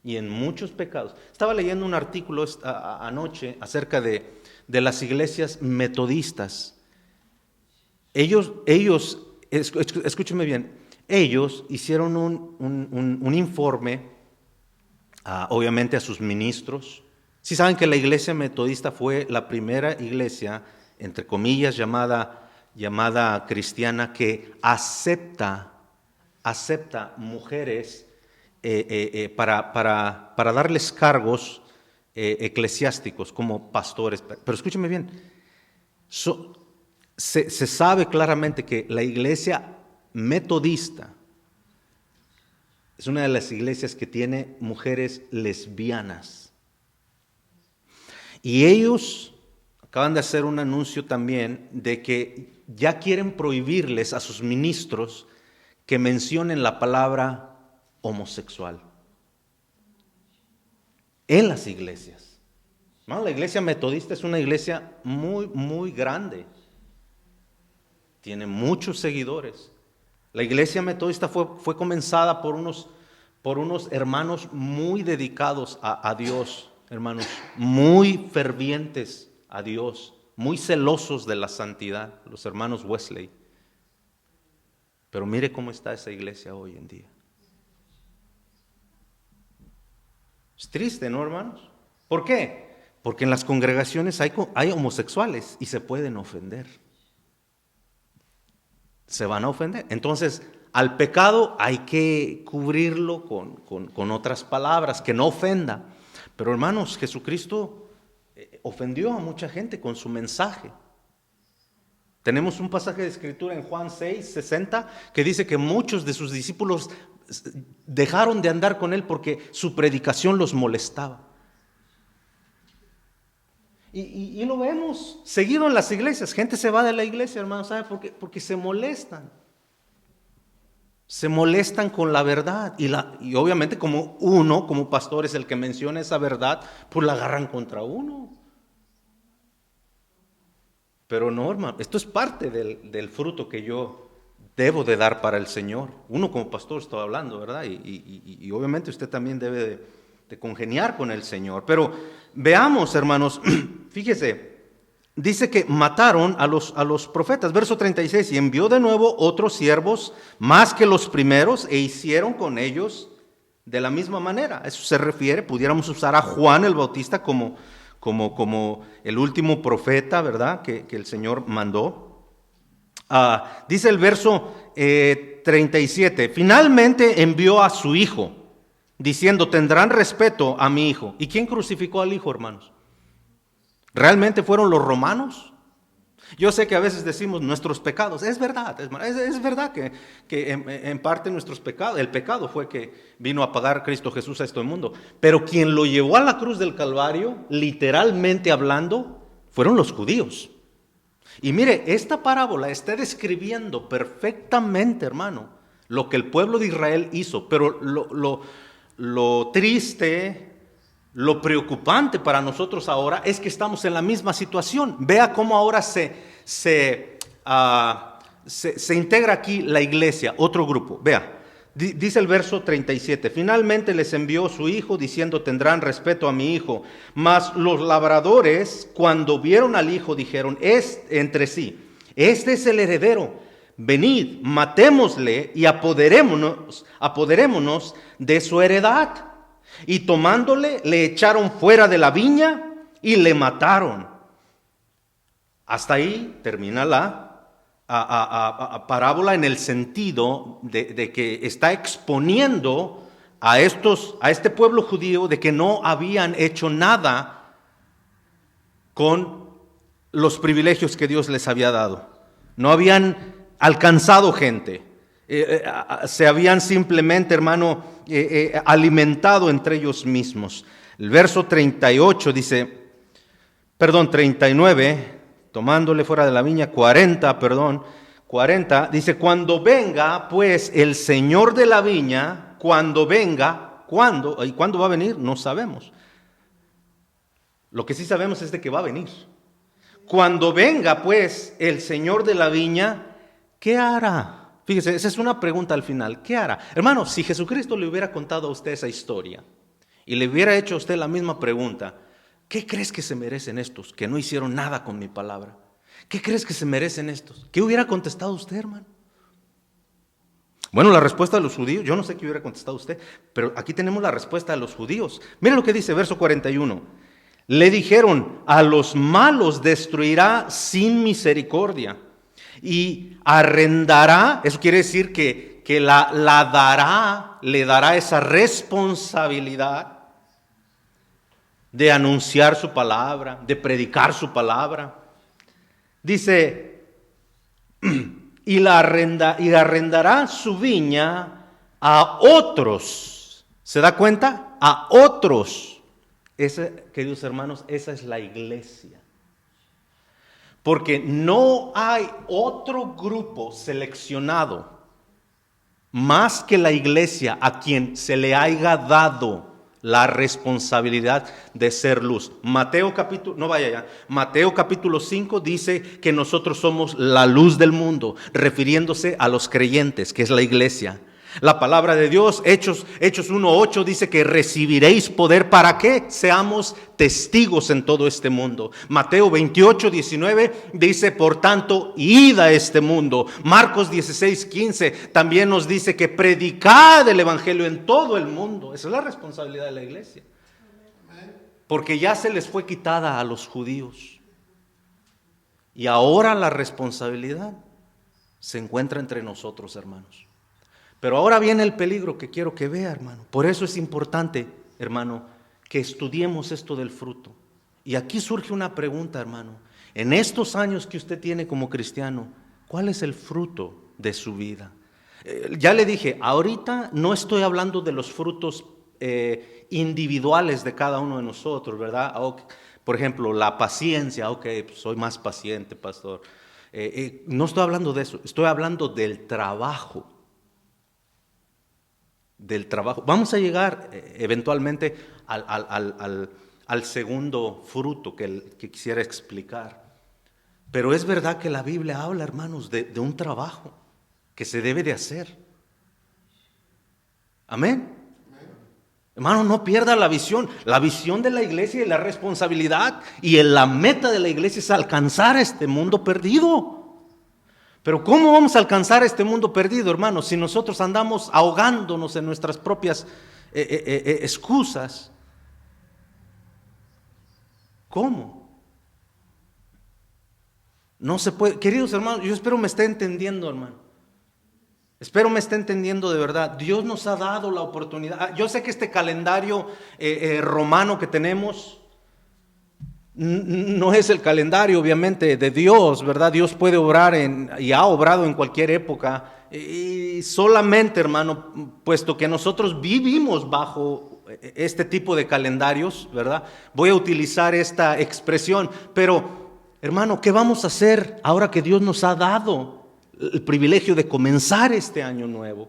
Speaker 1: Y en muchos pecados. Estaba leyendo un artículo anoche acerca de las iglesias metodistas. Ellos, escúcheme bien, ellos hicieron un informe, obviamente a sus ministros. Sí saben que la iglesia metodista fue la primera iglesia, entre comillas, llamada cristiana, que acepta mujeres para darles cargos eclesiásticos como pastores. Pero escúcheme bien, se sabe claramente que la iglesia metodista es una de las iglesias que tiene mujeres lesbianas. Y ellos acaban de hacer un anuncio también de que ya quieren prohibirles a sus ministros que mencionen la palabra homosexual en las iglesias. ¿No? La iglesia metodista es una iglesia muy, muy grande. Tiene muchos seguidores. La iglesia metodista fue comenzada por unos hermanos muy dedicados a Dios, hermanos, muy fervientes a Dios, muy celosos de la santidad, los hermanos Wesley. Pero mire cómo está esa iglesia hoy en día. Es triste, ¿no, hermanos? ¿Por qué? Porque en las congregaciones hay homosexuales y se pueden ofender. Se van a ofender. Entonces, al pecado hay que cubrirlo con otras palabras, que no ofenda. Pero hermanos, Jesucristo ofendió a mucha gente con su mensaje. Tenemos un pasaje de escritura en Juan 6:60 que dice que muchos de sus discípulos dejaron de andar con él porque su predicación los molestaba. Y lo vemos seguido en las iglesias. Gente se va de la iglesia, hermano, ¿sabe por qué? Porque se molestan. Se molestan con la verdad. Y obviamente como uno, como pastor, es el que menciona esa verdad, pues la agarran contra uno. Pero no, hermano, esto es parte del fruto que yo debo de dar para el Señor. Uno como pastor estoy hablando, ¿verdad? Y obviamente usted también debe de congeniar con el Señor. Pero veamos, hermanos, fíjese, dice que mataron a los profetas. Verso 36, y envió de nuevo otros siervos más que los primeros e hicieron con ellos de la misma manera. A eso se refiere, pudiéramos usar a Juan el Bautista como el último profeta, ¿verdad? Que el Señor mandó. Dice el verso 37, finalmente envió a su hijo, diciendo, tendrán respeto a mi hijo. ¿Y quién crucificó al hijo, hermanos? ¿Realmente fueron los romanos? Yo sé que a veces decimos nuestros pecados, es verdad que en parte nuestros pecados, el pecado fue que vino a pagar Cristo Jesús a este mundo, pero quien lo llevó a la cruz del Calvario, literalmente hablando, fueron los judíos. Y mire, esta parábola está describiendo perfectamente, hermano, lo que el pueblo de Israel hizo, pero lo triste, lo preocupante para nosotros ahora es que estamos en la misma situación. Vea cómo ahora se integra aquí la iglesia, otro grupo. Vea, dice el verso 37, finalmente les envió su hijo diciendo, tendrán respeto a mi hijo. Mas los labradores, cuando vieron al hijo, dijeron entre sí, este es el heredero, venid, matémosle y apoderémonos de su heredad. Y tomándole, le echaron fuera de la viña y le mataron. Hasta ahí termina la parábola en el sentido de que está exponiendo a este pueblo judío de que no habían hecho nada con los privilegios que Dios les había dado. No habían alcanzado gente. Se habían simplemente, hermano, alimentado entre ellos mismos. El verso 38 dice, 39, tomándole fuera de la viña, 40, dice, cuando venga, pues, el señor de la viña, cuando venga, ¿cuándo? ¿Y cuándo va a venir? No sabemos. Lo que sí sabemos es de que va a venir. Cuando venga, pues, el señor de la viña, ¿qué hará? Fíjese, esa es una pregunta al final. ¿Qué hará? Hermano, si Jesucristo le hubiera contado a usted esa historia y le hubiera hecho a usted la misma pregunta, ¿qué crees que se merecen estos que no hicieron nada con mi palabra? ¿Qué crees que se merecen estos? ¿Qué hubiera contestado usted, hermano? Bueno, la respuesta de los judíos, yo no sé qué hubiera contestado usted, pero aquí tenemos la respuesta de los judíos. Miren lo que dice verso 41. Le dijeron, a los malos destruirá sin misericordia. Y arrendará, eso quiere decir que le dará esa responsabilidad de anunciar su palabra, de predicar su palabra. Dice, y arrendará su viña a otros. ¿Se da cuenta? A otros. Queridos hermanos, esa es la iglesia. Porque no hay otro grupo seleccionado más que la iglesia a quien se le haya dado la responsabilidad de ser luz. Mateo capítulo 5 dice que nosotros somos la luz del mundo, refiriéndose a los creyentes, que es la iglesia. La palabra de Dios, Hechos 1:8 dice que recibiréis poder para que seamos testigos en todo este mundo. Mateo 28:19 dice, por tanto, id a este mundo. Marcos 16:15 también nos dice que predicad el evangelio en todo el mundo. Esa es la responsabilidad de la iglesia. Porque ya se les fue quitada a los judíos. Y ahora la responsabilidad se encuentra entre nosotros, hermanos. Pero ahora viene el peligro que quiero que vea, hermano. Por eso es importante, hermano, que estudiemos esto del fruto. Y aquí surge una pregunta, hermano. En estos años que usted tiene como cristiano, ¿cuál es el fruto de su vida? Ya le dije, ahorita no estoy hablando de los frutos individuales de cada uno de nosotros, ¿verdad? Por ejemplo, la paciencia, ok, pues soy más paciente, pastor. No estoy hablando de eso, estoy hablando del trabajo. Del trabajo. Vamos a llegar eventualmente al segundo fruto que quisiera explicar. Pero es verdad que la Biblia habla, hermanos, de un trabajo que se debe de hacer. Amén. Hermano, no pierda la visión. La visión de la iglesia y la responsabilidad y la meta de la iglesia es alcanzar este mundo perdido. Pero ¿cómo vamos a alcanzar este mundo perdido, hermano? Si nosotros andamos ahogándonos en nuestras propias excusas. ¿Cómo? No se puede. Queridos hermanos, yo espero me esté entendiendo, hermano. Espero me esté entendiendo de verdad. Dios nos ha dado la oportunidad. Yo sé que este calendario romano que tenemos no es el calendario obviamente de Dios, ¿verdad? Dios puede obrar y ha obrado en cualquier época. Y solamente, hermano, puesto que nosotros vivimos bajo este tipo de calendarios, ¿verdad? Voy a utilizar esta expresión. Pero, hermano, ¿qué vamos a hacer ahora que Dios nos ha dado el privilegio de comenzar este año nuevo?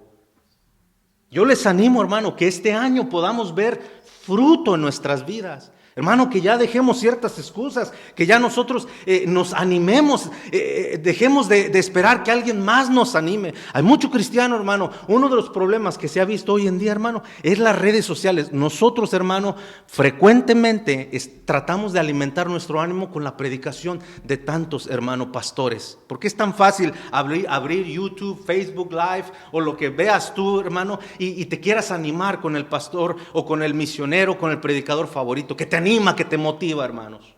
Speaker 1: Yo les animo, hermano, que este año podamos ver fruto en nuestras vidas. Hermano, que ya dejemos ciertas excusas, que ya nosotros nos animemos, dejemos de esperar que alguien más nos anime. Hay mucho cristiano, hermano. Uno de los problemas que se ha visto hoy en día, hermano, es las redes sociales. Nosotros, hermano, frecuentemente tratamos de alimentar nuestro ánimo con la predicación de tantos, hermano, pastores. Porque es tan fácil abrir YouTube, Facebook Live o lo que veas tú, hermano, y te quieras animar con el pastor o con el misionero, con el predicador favorito, que te anima, que te motiva, hermanos.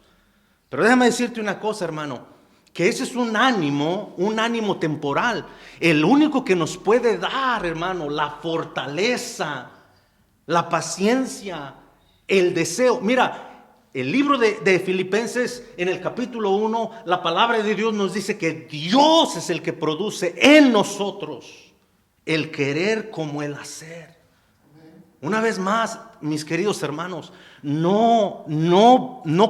Speaker 1: Pero déjame decirte una cosa, hermano, que ese es un ánimo temporal. El único que nos puede dar, hermano, la fortaleza, la paciencia, el deseo. Mira, el libro de Filipenses, en el capítulo 1, la palabra de Dios nos dice que Dios es el que produce en nosotros el querer como el hacer. Una vez más, mis queridos hermanos, no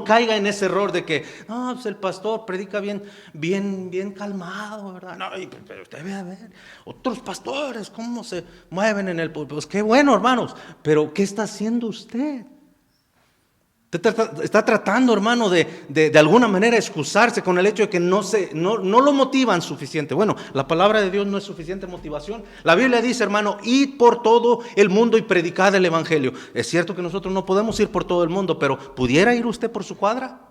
Speaker 1: caiga en ese error de que pues el pastor predica bien calmado, ¿verdad? No, pero usted ve a ver, otros pastores, cómo se mueven en el púlpito. Pues qué bueno, hermanos, pero ¿qué está haciendo usted? Está tratando, hermano, de alguna manera excusarse con el hecho de que no lo motivan suficiente. Bueno, la palabra de Dios no es suficiente motivación. La Biblia dice, hermano, id por todo el mundo y predicad el evangelio. Es cierto que nosotros no podemos ir por todo el mundo, pero ¿pudiera ir usted por su cuadra?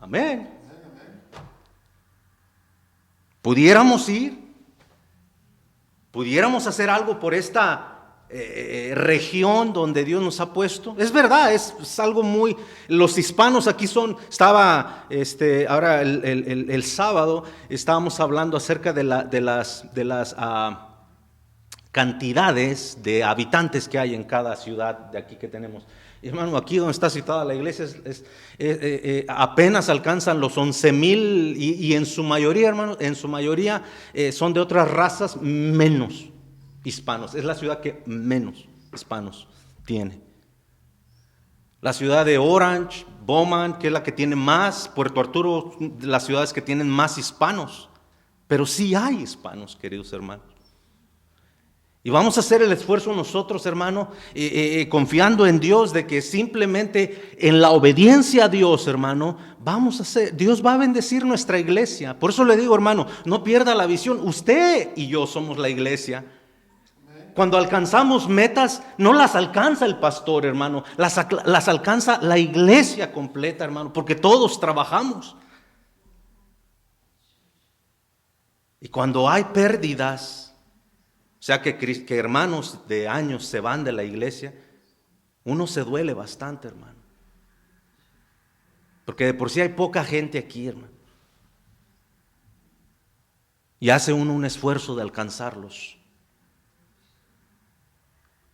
Speaker 1: Amén. ¿Pudiéramos ir? ¿Pudiéramos hacer algo por esta región donde Dios nos ha puesto? Es verdad, es algo muy... Los hispanos aquí ahora el sábado estábamos hablando acerca de las cantidades de habitantes que hay en cada ciudad de aquí que tenemos. Y, hermano, aquí donde está citada la iglesia apenas alcanzan los 11,000 y en su mayoría, hermano, son de otras razas menos hispanos. Es la ciudad que menos hispanos tiene. La ciudad de Orange, Bowman, que es la que tiene más, Puerto Arturo, las ciudades que tienen más hispanos. Pero sí hay hispanos, queridos hermanos. Y vamos a hacer el esfuerzo nosotros, hermano, confiando en Dios, de que simplemente en la obediencia a Dios, hermano, Dios va a bendecir nuestra iglesia. Por eso le digo, hermano, no pierda la visión. Usted y yo somos la iglesia. Cuando alcanzamos metas, no las alcanza el pastor, hermano, las alcanza la iglesia completa, hermano, porque todos trabajamos. Y cuando hay pérdidas, o sea que hermanos de años se van de la iglesia, uno se duele bastante, hermano. Porque de por sí hay poca gente aquí, hermano. Y hace uno un esfuerzo de alcanzarlos.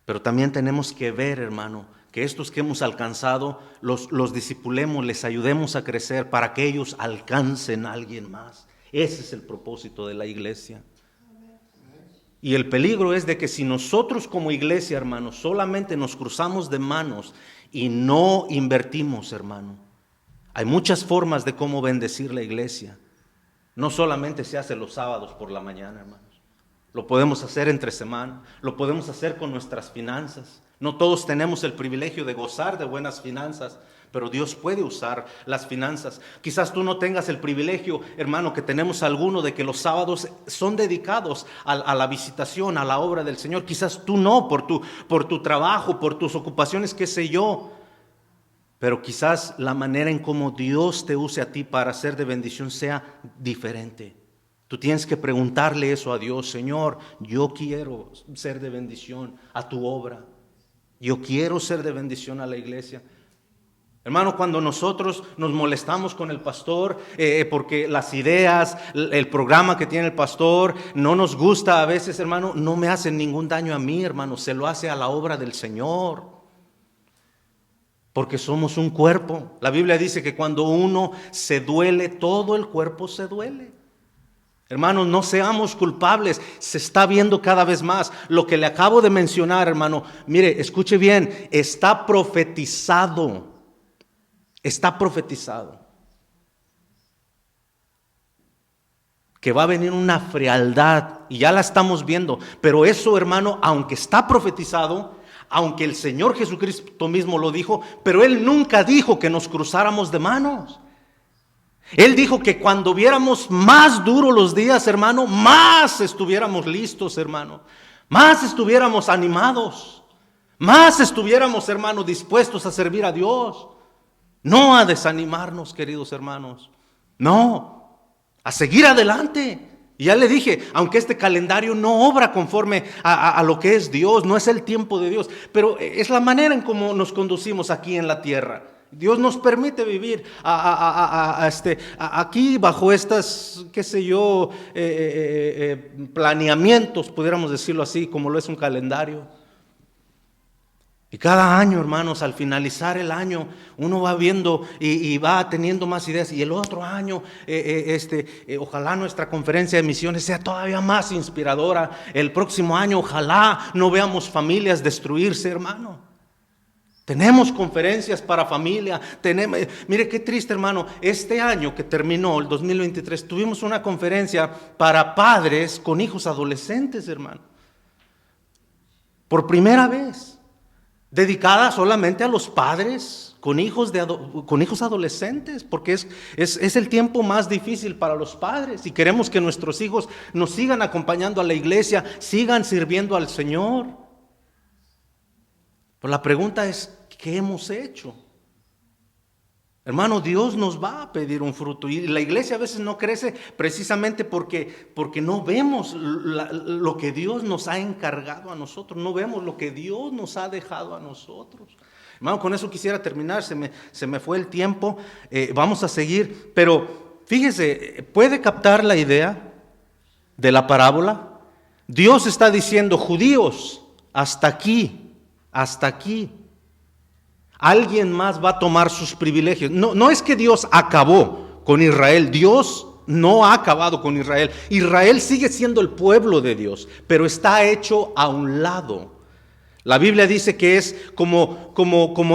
Speaker 1: Pero también tenemos que ver, hermano, que estos que hemos alcanzado, los discipulemos, les ayudemos a crecer para que ellos alcancen a alguien más. Ese es el propósito de la iglesia. Y el peligro es de que si nosotros como iglesia, hermanos, solamente nos cruzamos de manos y no invertimos, hermano, hay muchas formas de cómo bendecir la iglesia. No solamente se hace los sábados por la mañana, hermanos. Lo podemos hacer entre semana, lo podemos hacer con nuestras finanzas. No todos tenemos el privilegio de gozar de buenas finanzas, pero Dios puede usar las finanzas. Quizás tú no tengas el privilegio, hermano, que tenemos alguno de que los sábados son dedicados a la visitación, a la obra del Señor. Quizás tú no, por tu trabajo, por tus ocupaciones, qué sé yo. Pero quizás la manera en cómo Dios te use a ti para ser de bendición sea diferente. Tú tienes que preguntarle eso a Dios: Señor, yo quiero ser de bendición a tu obra. Yo quiero ser de bendición a la iglesia. Hermano, cuando nosotros nos molestamos con el pastor porque las ideas, el programa que tiene el pastor no nos gusta a veces, hermano, no me hacen ningún daño a mí, hermano, se lo hace a la obra del Señor. Porque somos un cuerpo. La Biblia dice que cuando uno se duele, todo el cuerpo se duele. Hermanos, no seamos culpables, se está viendo cada vez más. Lo que le acabo de mencionar, hermano, mire, escuche bien, está profetizado, que va a venir una frialdad, y ya la estamos viendo, pero eso, hermano, aunque está profetizado, aunque el Señor Jesucristo mismo lo dijo, pero Él nunca dijo que nos cruzáramos de manos. Él dijo que cuando viéramos más duros los días, hermano, más estuviéramos listos, hermano. Más estuviéramos animados. Más estuviéramos, hermano, dispuestos a servir a Dios. No a desanimarnos, queridos hermanos. No, a seguir adelante. Y ya le dije, aunque este calendario no obra conforme a lo que es Dios, no es el tiempo de Dios, pero es la manera en cómo nos conducimos aquí en la tierra. Dios nos permite vivir aquí bajo estas, qué sé yo, planeamientos, pudiéramos decirlo así, como lo es un calendario. Y cada año, hermanos, al finalizar el año, uno va viendo y va teniendo más ideas. Y el otro año, ojalá nuestra conferencia de misiones sea todavía más inspiradora. El próximo año, ojalá no veamos familias destruirse, hermano. Tenemos conferencias para familia. Mire qué triste, hermano. Este año que terminó, el 2023, tuvimos una conferencia para padres con hijos adolescentes, hermano. Por primera vez. Dedicada solamente a los padres con hijos adolescentes, porque es el tiempo más difícil para los padres y queremos que nuestros hijos nos sigan acompañando a la iglesia, sigan sirviendo al Señor. Pero la pregunta es, ¿qué hemos hecho? Hermano, Dios nos va a pedir un fruto y la iglesia a veces no crece precisamente porque no vemos lo que Dios nos ha encargado a nosotros, no vemos lo que Dios nos ha dejado a nosotros. Hermano, con eso quisiera terminar, se me fue el tiempo, vamos a seguir, pero fíjese, ¿puede captar la idea de la parábola? Dios está diciendo, judíos, hasta aquí. Alguien más va a tomar sus privilegios. No es que Dios acabó con Israel. Dios no ha acabado con Israel. Israel sigue siendo el pueblo de Dios, pero está hecho a un lado. La Biblia dice que es como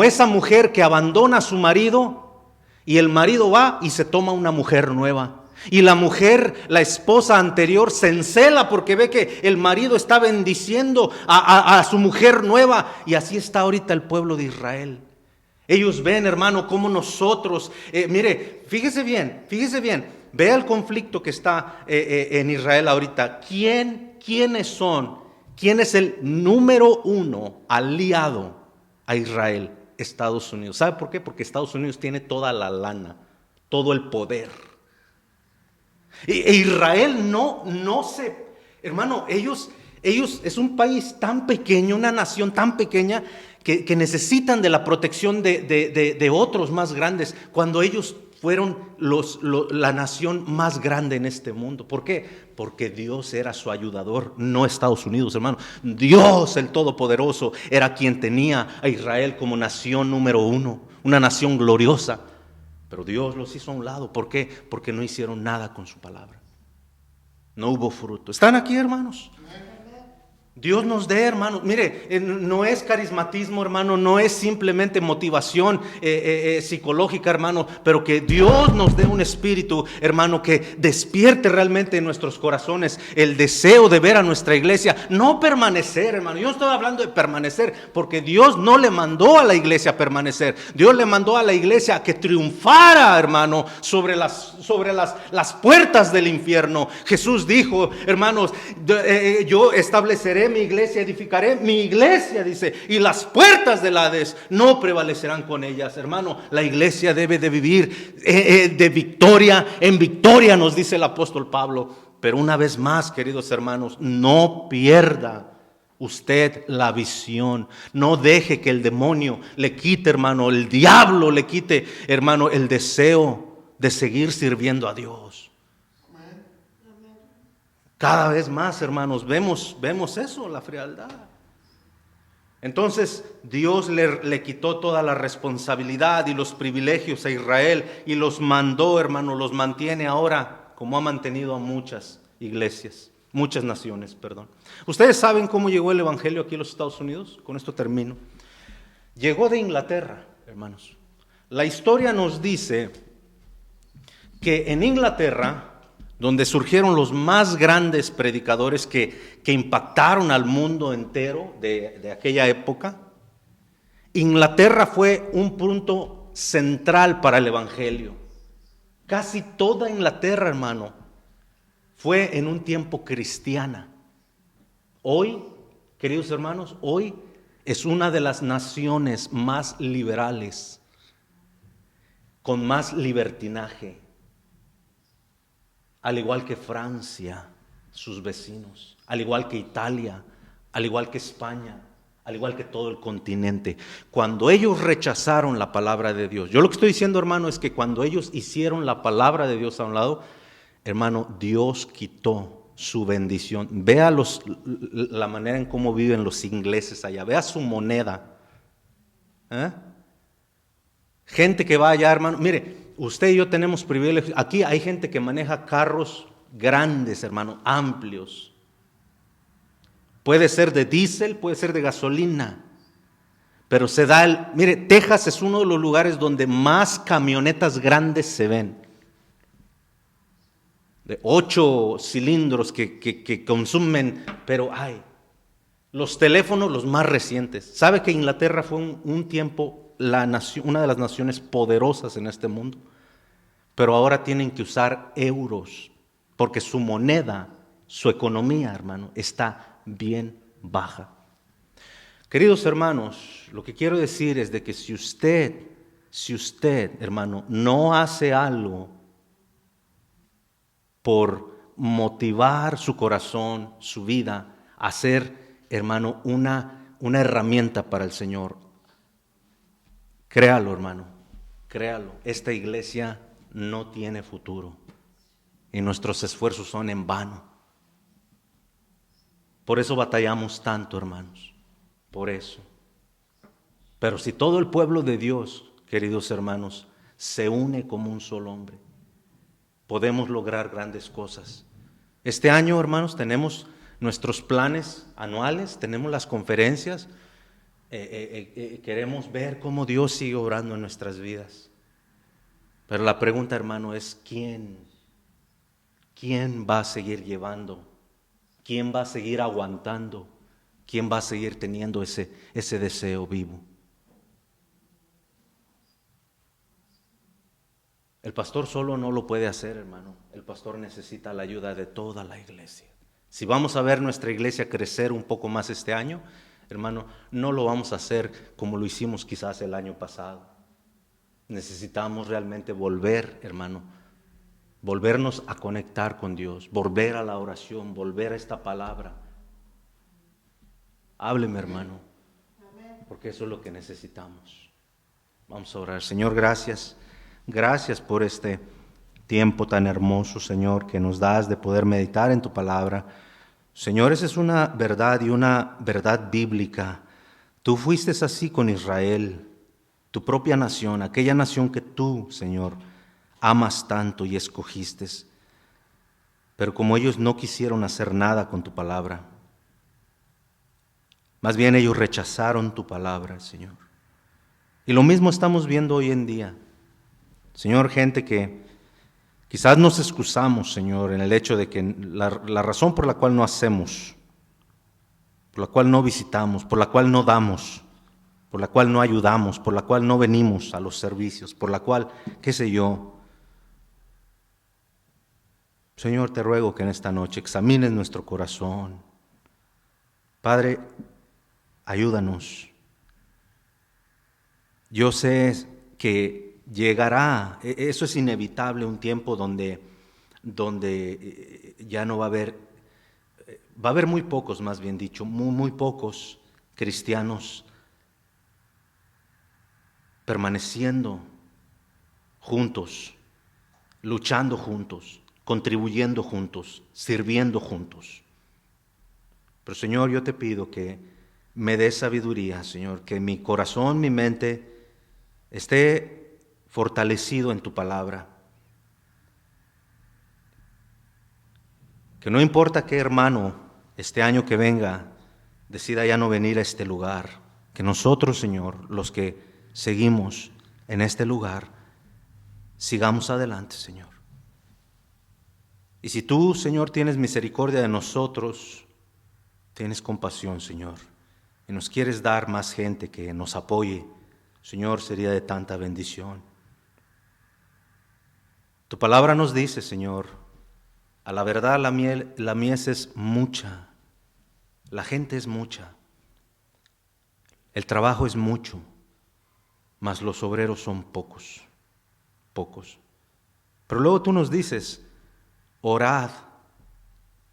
Speaker 1: esa mujer que abandona a su marido y el marido va y se toma una mujer nueva. Y la mujer, la esposa anterior, se encela porque ve que el marido está bendiciendo a su mujer nueva. Y así está ahorita el pueblo de Israel. Ellos ven, hermano, cómo nosotros, mire, fíjese bien, vea el conflicto que está en Israel ahorita. ¿Quiénes son? ¿Quién es el número uno aliado a Israel? Estados Unidos. ¿Sabe por qué? Porque Estados Unidos tiene toda la lana, todo el poder. E Israel no se, hermano, ellos es un país tan pequeño, una nación tan pequeña que necesitan de la protección de otros más grandes, cuando ellos fueron la nación más grande en este mundo. ¿Por qué? Porque Dios era su ayudador, no Estados Unidos, hermano. Dios, el Todopoderoso, era quien tenía a Israel como nación número uno, una nación gloriosa. Pero Dios los hizo a un lado. ¿Por qué? Porque no hicieron nada con su palabra. No hubo fruto. ¿Están aquí, hermanos? Dios nos dé, hermano. Mire, no es carismatismo, hermano, no es simplemente motivación psicológica, hermano, pero que Dios nos dé un espíritu, hermano, que despierte realmente en nuestros corazones el deseo de ver a nuestra iglesia, no permanecer, hermano. Yo estoy hablando de permanecer, porque Dios no le mandó a la iglesia a permanecer. Dios le mandó a la iglesia a que triunfara, hermano, sobre las puertas del infierno. Jesús dijo, hermanos, yo estableceré mi iglesia, edificaré mi iglesia, dice, y las puertas del Hades no prevalecerán con ellas. Hermano, la iglesia debe de vivir de victoria en victoria, nos dice el apóstol Pablo. Pero una vez más, queridos hermanos, no pierda usted la visión. No deje que el demonio le quite, hermano, el diablo le quite, hermano, el deseo de seguir sirviendo a Dios. Cada vez más, hermanos, vemos eso, la frialdad. Entonces Dios le quitó toda la responsabilidad y los privilegios a Israel y los mandó, hermano, los mantiene ahora como ha mantenido a muchas iglesias, muchas naciones, perdón. ¿Ustedes saben cómo llegó el evangelio aquí a los Estados Unidos? Con esto termino. Llegó de Inglaterra, hermanos. La historia nos dice que en Inglaterra, donde surgieron los más grandes predicadores que impactaron al mundo entero de aquella época, Inglaterra fue un punto central para el evangelio. Casi toda Inglaterra, hermano, fue en un tiempo cristiana. Hoy, queridos hermanos, hoy es una de las naciones más liberales, con más libertinaje. Al igual que Francia, sus vecinos, al igual que Italia, al igual que España, al igual que todo el continente. Cuando ellos rechazaron la palabra de Dios, yo lo que estoy diciendo, hermano, es que cuando ellos hicieron la palabra de Dios a un lado, hermano, Dios quitó su bendición. Vea la manera en cómo viven los ingleses allá, vea su moneda. Gente que va allá, hermano, mire, usted y yo tenemos privilegios. Aquí hay gente que maneja carros grandes, hermano, amplios. Puede ser de diésel, puede ser de gasolina. Pero se da mire, Texas es uno de los lugares donde más camionetas grandes se ven. De 8 cilindros que consumen, pero hay. Los teléfonos, los más recientes. ¿Sabe que Inglaterra fue un tiempo una de las naciones poderosas en este mundo? Pero ahora tienen que usar euros, porque su moneda, su economía, hermano, está bien baja. Queridos hermanos, lo que quiero decir es de que si usted, hermano, no hace algo por motivar su corazón, su vida, a ser, hermano, una herramienta para el Señor, créalo, hermano, créalo, esta iglesia no tiene futuro y nuestros esfuerzos son en vano. Por eso batallamos tanto, hermanos, por eso. Pero si todo el pueblo de Dios, queridos hermanos, se une como un solo hombre, podemos lograr grandes cosas. Este año, hermanos, tenemos nuestros planes anuales, tenemos las conferencias, queremos ver cómo Dios sigue obrando en nuestras vidas. Pero la pregunta, hermano, es ¿quién va a seguir llevando? ¿Quién va a seguir aguantando? ¿Quién va a seguir teniendo ese deseo vivo? El pastor solo no lo puede hacer, hermano. El pastor necesita la ayuda de toda la iglesia. Si vamos a ver nuestra iglesia crecer un poco más este año, hermano, no lo vamos a hacer como lo hicimos quizás el año pasado. Necesitamos realmente volver, hermano, volvernos a conectar con Dios, volver a la oración, volver a esta palabra. Hábleme, hermano, porque eso es lo que necesitamos. Vamos a orar. Señor, gracias. Gracias por este tiempo tan hermoso, Señor, que nos das de poder meditar en tu palabra. Señor, esa es una verdad y una verdad bíblica. Tú fuiste así con Israel, tu propia nación, aquella nación que tú, Señor, amas tanto y escogiste. Pero como ellos no quisieron hacer nada con tu palabra, Más bien ellos rechazaron tu palabra, Señor. Y lo mismo estamos viendo hoy en día. Señor, gente que quizás nos excusamos, Señor, en el hecho de que la razón por la cual no hacemos, por la cual no visitamos, por la cual no damos, por la cual no ayudamos, por la cual no venimos a los servicios, por la cual, qué sé yo. Señor, te ruego que en esta noche examines nuestro corazón. Padre, ayúdanos. Yo sé que llegará, eso es inevitable, un tiempo donde ya no va a haber muy pocos, más bien dicho, muy pocos cristianos permaneciendo juntos, luchando juntos, contribuyendo juntos, sirviendo juntos. Pero Señor, yo te pido que me des sabiduría, Señor, que mi corazón, mi mente esté fortalecido en tu palabra. Que no importa qué hermano este año que venga decida ya no venir a este lugar, que nosotros, Señor, los que seguimos en este lugar, sigamos adelante, Señor. Y si tú, Señor, tienes misericordia de nosotros, tienes compasión, Señor, y nos quieres dar más gente que nos apoye, Señor, sería de tanta bendición. Tu palabra nos dice, Señor, a la verdad la mies es mucha, la gente es mucha, el trabajo es mucho, mas los obreros son pocos. Pero luego tú nos dices, orad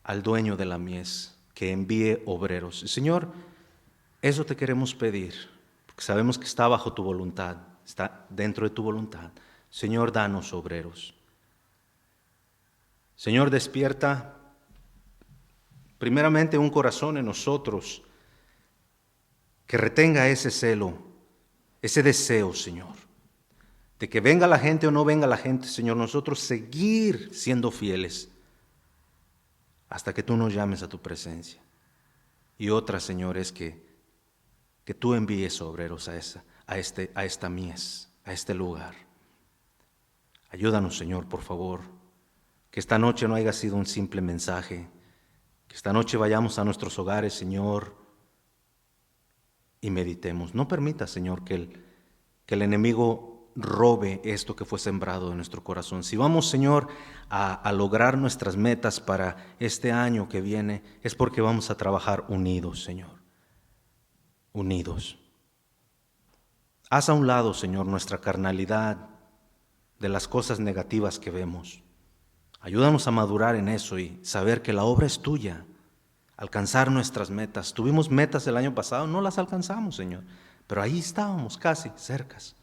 Speaker 1: al dueño de la mies que envíe obreros. Señor, eso te queremos pedir, porque sabemos que está bajo tu voluntad, está dentro de tu voluntad. Señor, danos obreros. Señor, despierta primeramente un corazón en nosotros que retenga ese celo, ese deseo, Señor, de que venga la gente o no venga la gente, Señor, nosotros seguir siendo fieles hasta que tú nos llames a tu presencia. Y otra, Señor, es que tú envíes obreros a esta mies, a este lugar. Ayúdanos, Señor, por favor, que esta noche no haya sido un simple mensaje, que esta noche vayamos a nuestros hogares, Señor, y meditemos. No permita, Señor, que el enemigo robe esto que fue sembrado en nuestro corazón. Si vamos, Señor, a lograr nuestras metas para este año que viene, es porque vamos a trabajar unidos, Señor. Unidos. Haz a un lado, Señor, nuestra carnalidad de las cosas negativas que vemos. Ayúdanos a madurar en eso y saber que la obra es tuya, alcanzar nuestras metas. Tuvimos metas el año pasado, no las alcanzamos, Señor, pero ahí estábamos casi, cercas.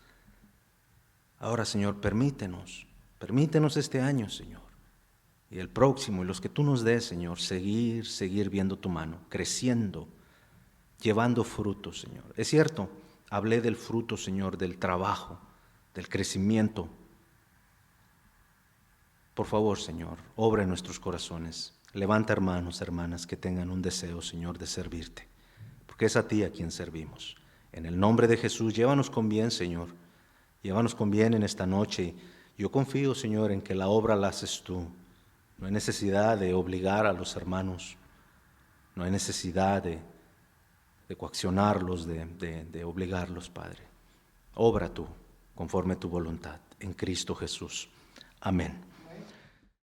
Speaker 1: Ahora, Señor, permítenos este año, Señor, y el próximo, y los que tú nos des, Señor, seguir viendo tu mano, creciendo, llevando frutos, Señor. Es cierto, hablé del fruto, Señor, del trabajo, del crecimiento. Por favor, Señor, obra en nuestros corazones. Levanta hermanos, hermanas que tengan un deseo, Señor, de servirte, porque es a ti a quien servimos. En el nombre de Jesús, llévanos con bien, Señor. Llévanos con bien en esta noche. Yo confío, Señor, en que la obra la haces tú. No hay necesidad de obligar a los hermanos. No hay necesidad de coaccionarlos, de obligarlos, Padre. Obra tú, conforme a tu voluntad, en Cristo Jesús. Amén.